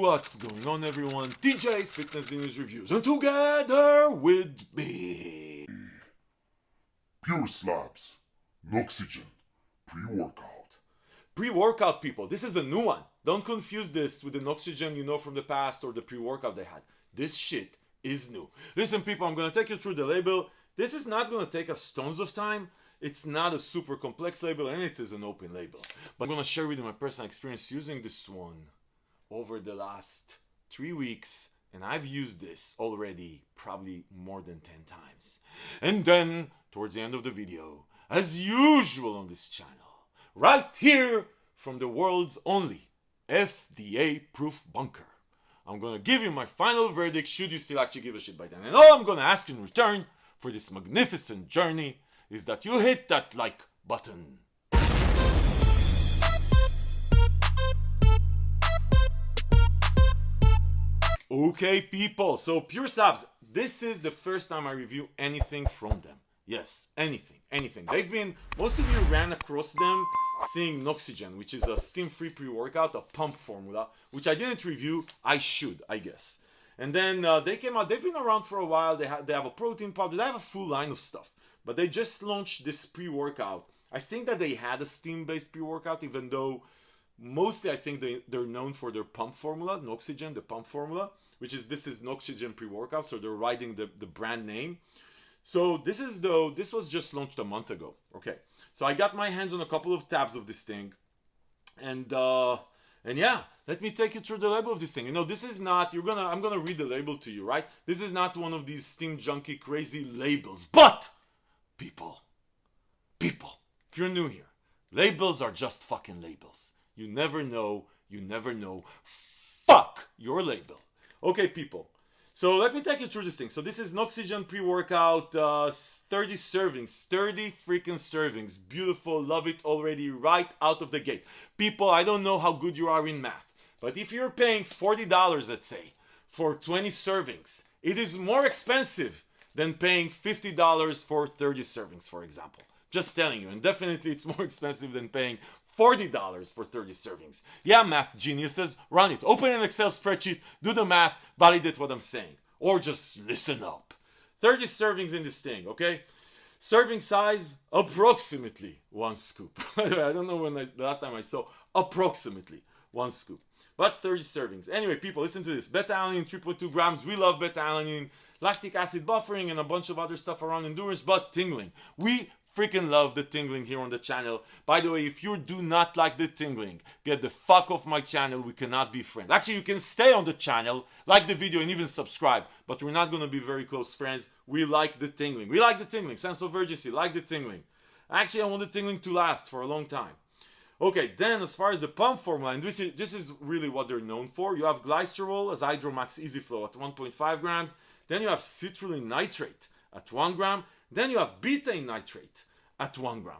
What's going on, everyone? DJ Fitness News Reviews, and together with me, Purus Labs, Noxygen, pre-workout. Pre-workout, people. This is a new one. Don't confuse this with the Noxygen you know from the past or the pre-workout they had. This shit is new. Listen, people, I'm gonna take you through the label. This is not gonna take us tons of time. It's not a super complex label, and it is an open label. But I'm gonna share with you my personal experience using this one over the last 3 weeks, and I've used this already probably more than 10 times. And then, towards the end of the video, as usual on this channel, right here from the world's only FDA-proof bunker, I'm gonna give you my final verdict should you still actually give a shit by then. And all I'm gonna ask in return for this magnificent journey is that you hit that like button. Okay, people, so Purus Labs, this is the first time I review anything from them. Yes, anything. They've been, most of you ran across them seeing Noxygen, which is a steam-free pre-workout, a pump formula, which I didn't review. I should, I guess. And then they came out, they've been around for a while, they have a protein powder, they have a full line of stuff. But they just launched this pre-workout. I think that they had a steam-based pre-workout, even though mostly I think they're known for their pump formula, Noxygen, the pump formula, which is, this is Noxygen pre-workout, so they're riding the brand name. So this was just launched a month ago. Okay, so I got my hands on a couple of tabs of this thing, and yeah, let me take you through the label of this thing. You know, this is not, I'm gonna read the label to you, right? This is not one of these steam junkie crazy labels, but people, if you're new here, labels are just fucking labels. You never know. Fuck your label. Okay, people. So let me take you through this thing. So this is Noxygen pre-workout, 30 servings, 30 freaking servings. Beautiful, love it already right out of the gate. People, I don't know how good you are in math, but if you're paying $40, let's say, for 20 servings, it is more expensive than paying $50 for 30 servings, for example. Just telling you, and definitely it's more expensive than paying $40 for 30 servings. Yeah, math geniuses, run it. Open an Excel spreadsheet, do the math, validate what I'm saying. Or just listen up. 30 servings in this thing, okay? Serving size, approximately 1 scoop. I don't know when the last time I saw approximately 1 scoop. But 30 servings. Anyway, people, listen to this. Beta-alanine, 3.2 grams. We love beta-alanine, lactic acid buffering, and a bunch of other stuff around endurance, but tingling. We freaking love the tingling here on the channel. By the way, if you do not like the tingling, get the fuck off my channel. We cannot be friends. Actually, you can stay on the channel, like the video, and even subscribe, but we're not going to be very close friends. We like the tingling. We like the tingling. Sense of urgency, like the tingling. Actually, I want the tingling to last for a long time. Okay, then as far as the pump formula, and this is really what they're known for. You have glycerol as Hydromax Easy Flow at 1.5 grams. Then you have citrulline nitrate at 1 gram. Then you have betaine nitrate at 1 gram.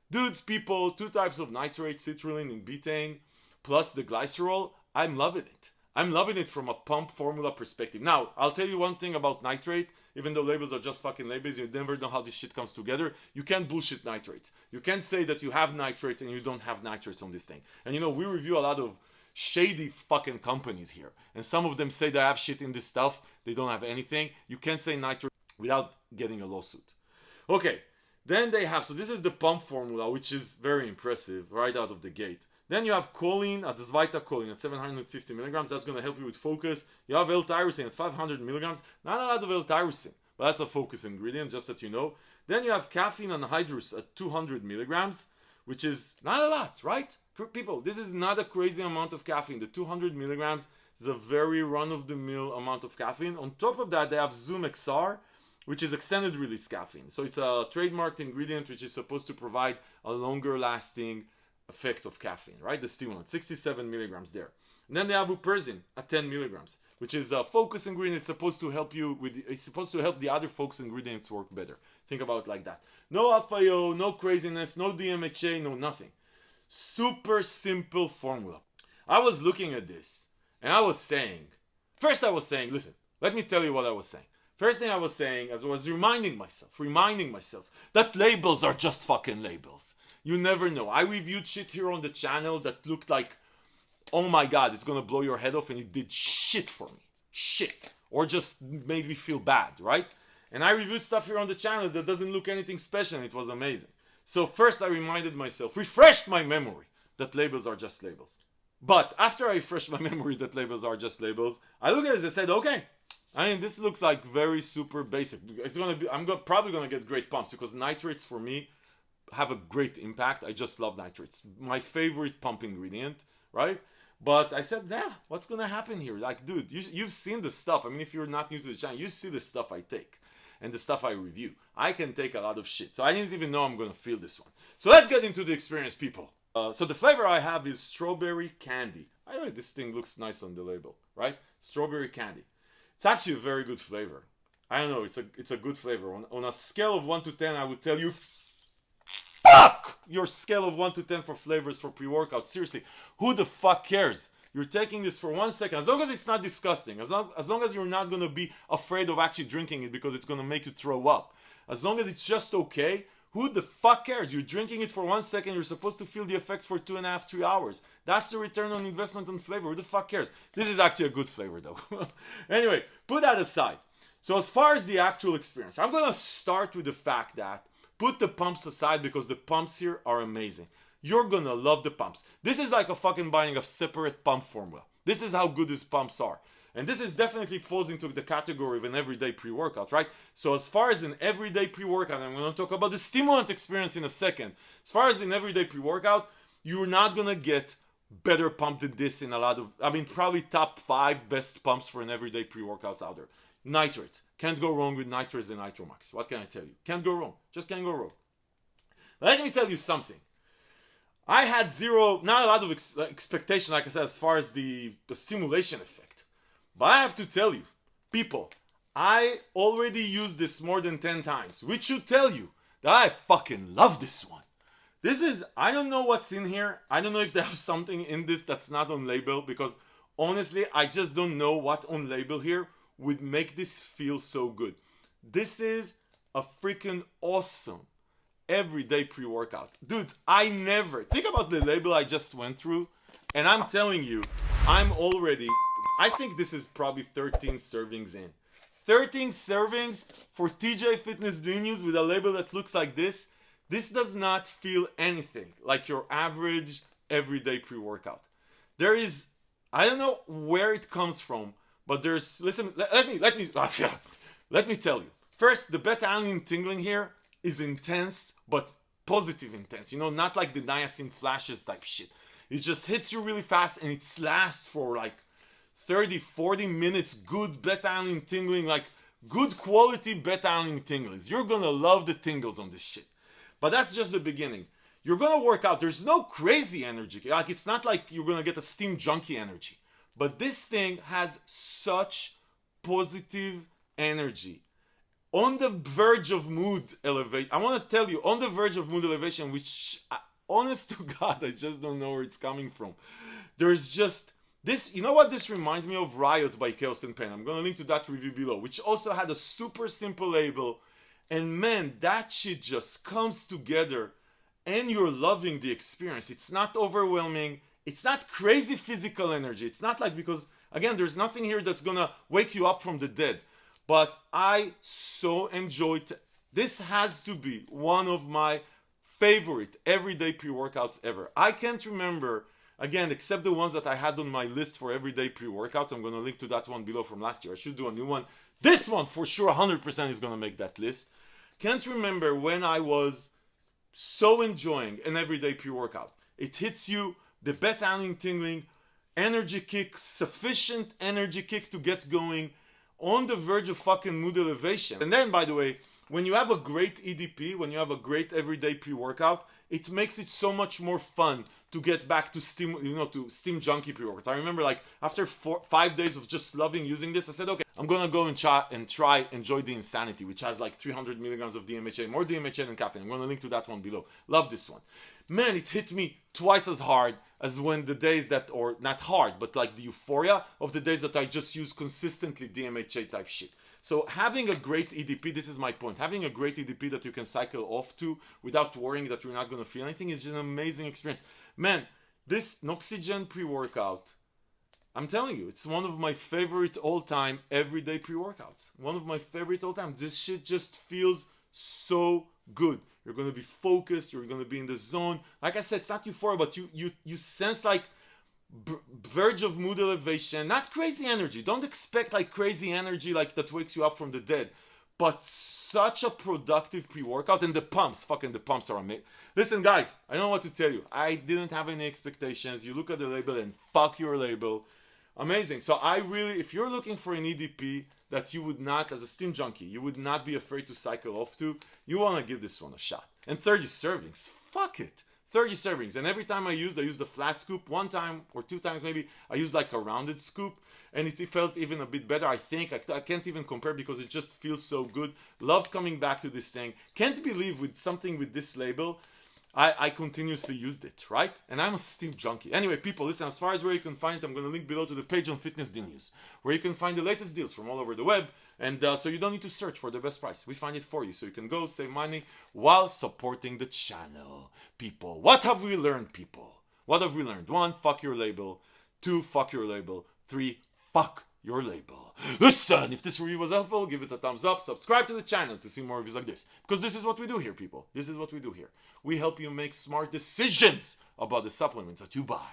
Dudes, people, 2 types of nitrate, citrulline and betaine, plus the glycerol. I'm loving it. I'm loving it from a pump formula perspective. Now, I'll tell you one thing about nitrate. Even though labels are just fucking labels, you never know how this shit comes together. You can't bullshit nitrates. You can't say that you have nitrates and you don't have nitrates on this thing. And you know, we review a lot of shady fucking companies here. And some of them say they have shit in this stuff. They don't have anything. You can't say nitrate without getting a lawsuit. Okay, then they have, so this is the pump formula, which is very impressive right out of the gate. Then you have choline, Advita choline at 750 milligrams. That's going to help you with focus. You have L-tyrosine at 500 milligrams. Not a lot of L-tyrosine, but that's a focus ingredient, just that you know. Then you have caffeine anhydrous at 200 milligrams, which is not a lot, right? People, this is not a crazy amount of caffeine. The 200 milligrams is a very run-of-the-mill amount of caffeine. On top of that, they have Zoom XR, which is extended release caffeine. So it's a trademarked ingredient which is supposed to provide a longer lasting effect of caffeine, right? The stimulant, 67 milligrams there. And then they have Uperzin at 10 milligrams, which is a focus ingredient. It's supposed to help you with, it's supposed to help the other focus ingredients work better. Think about it like that. No alpha-O, no craziness, no DMHA, no nothing. Super simple formula. I was looking at this and I was saying, listen, let me tell you what I was saying. First thing I was saying, as I was reminding myself that labels are just fucking labels. You never know. I reviewed shit here on the channel that looked like oh my god, it's gonna blow your head off, and it did shit for me. Shit. Or just made me feel bad, right? And I reviewed stuff here on the channel that doesn't look anything special, and it was amazing. So first I reminded myself, refreshed my memory, that labels are just labels. But after I refreshed my memory that labels are just labels, I looked at it and said, okay, I mean, this looks like very super basic. It's gonna be, probably gonna get great pumps, because nitrates for me have a great impact. I just love nitrates. My favorite pump ingredient, right? But I said, yeah, what's gonna happen here? Like, dude, you've seen the stuff. I mean, if you're not new to the channel, you see the stuff I take and the stuff I review. I can take a lot of shit. So I didn't even know I'm gonna feel this one. So let's get into the experience, people. So the flavor I have is strawberry candy. I know this thing looks nice on the label, right? Strawberry candy. It's actually a very good flavor. I don't know, it's a good flavor. On a scale of 1 to 10, I would tell you, fuck your scale of 1 to 10 for flavors for pre-workout. Seriously, who the fuck cares? You're taking this for 1 second, as long as it's not disgusting, as long as you're not gonna be afraid of actually drinking it because it's gonna make you throw up, as long as it's just okay, who the fuck cares? You're drinking it for 1 second, you're supposed to feel the effects for 2.5, 3 hours. That's the return on investment on flavor. Who the fuck cares? This is actually a good flavor though. Anyway, put that aside. So as far as the actual experience, I'm gonna start with the fact that, put the pumps aside, because the pumps here are amazing. You're gonna love the pumps. This is like a fucking buying a separate pump formula. This is how good these pumps are. And this is definitely falls into the category of an everyday pre-workout, right? So as far as an everyday pre-workout, I'm gonna talk about the stimulant experience in a second. As far as an everyday pre-workout, you're not gonna get better pump than this in a lot of, I mean, probably top 5 best pumps for an everyday pre-workouts out there. Nitrates. Can't go wrong with nitrates and Nitromax. What can I tell you? Can't go wrong. Just can't go wrong. Let me tell you something. I had not a lot of expectation, like I said, as far as the stimulation effect. But I have to tell you, people, I already used this more than 10 times, which should tell you that I fucking love this one. This is, I don't know what's in here. I don't know if they have something in this that's not on label, because honestly, I just don't know what on label here would make this feel so good. This is a freaking awesome everyday pre-workout. Dudes, I never, think about the label I just went through, and I'm telling you, I think this is probably 13 servings in. 13 servings for TJ Fitness Dream News with a label that looks like this. This does not feel anything like your average everyday pre-workout. There is, I don't know where it comes from, but there's, listen, let me tell you. First, the beta-alanine tingling here is intense, but positive intense. You know, not like the niacin flashes type shit. It just hits you really fast, and it lasts for like 30, 40 minutes. Good beta-alanine tingling, like good quality beta-alanine tingles. You're gonna love the tingles on this shit. But that's just the beginning. You're gonna work out. There's no crazy energy. Like, it's not like you're gonna get a steam junkie energy. But this thing has such positive energy. On the verge of mood elevation. I want to tell you, on the verge of mood elevation, which, honest to God, I just don't know where it's coming from. There's just this, you know what this reminds me of? Riot by Chaos and Pain. I'm going to link to that review below, which also had a super simple label. And man, that shit just comes together and you're loving the experience. It's not overwhelming. It's not crazy physical energy. It's not like, because again, there's nothing here that's going to wake you up from the dead. But I so enjoyed, this has to be one of my favorite everyday pre-workouts ever. I can't remember, again, except the ones that I had on my list for everyday pre-workouts. I'm going to link to that one below from last year. I should do a new one. This one for sure 100% is going to make that list. Can't remember when I was so enjoying an everyday pre-workout. It hits you, the beta-alanine tingling, energy kick, sufficient energy kick to get going, on the verge of fucking mood elevation. And then, by the way, when you have a great EDP, when you have a great everyday pre-workout, it makes it so much more fun to get back to steam junkie pre-workouts. I remember, like, after 5 days of just loving using this, I said, okay, I'm gonna go and try Enjoy the Insanity, which has like 300 milligrams of DMHA, more DMHA than caffeine. I'm gonna link to that one below. Love this one. Man, it hit me twice as hard as when the days that, or not hard, but like the euphoria of the days that I just use consistently DMHA type shit. So having a great EDP, this is my point, having a great EDP that you can cycle off to without worrying that you're not going to feel anything is just an amazing experience. Man, This Noxygen pre-workout, I'm telling you, it's one of my favorite all-time everyday pre-workouts. One of my favorite all-time. This shit just feels so good. You're gonna be focused. You're gonna be in the zone. Like I said, it's not euphoria, but you sense like verge of mood elevation. Not crazy energy. Don't expect like crazy energy like that wakes you up from the dead. But such a productive pre-workout, and the pumps, fucking the pumps are amazing. Listen, guys, I don't know what to tell you. I didn't have any expectations. You look at the label and fuck your label. Amazing. So I really, if you're looking for an EDP that you would not, as a steam junkie, you would not be afraid to cycle off to, you want to give this one a shot. And 30 servings. Fuck it. 30 servings. And every time I used the flat scoop. One time or two times maybe, I used like a rounded scoop. And it felt even a bit better, I think. I can't even compare because it just feels so good. Loved coming back to this thing. Can't believe with something with this label, I continuously used it, right? And I'm a steam junkie. Anyway, people, listen, as far as where you can find it, I'm going to link below to the page on Fitness Deal News, where you can find the latest deals from all over the web. And so you don't need to search for the best price. We find it for you. So you can go save money while supporting the channel. People, what have we learned, people? What have we learned? 1, fuck your label. 2, fuck your label. 3, fuck your label. Listen, if this review was helpful, give it a thumbs up, subscribe to the channel to see more reviews like this. Because this is what we do here, people. This is what we do here. We help you make smart decisions about the supplements that you buy.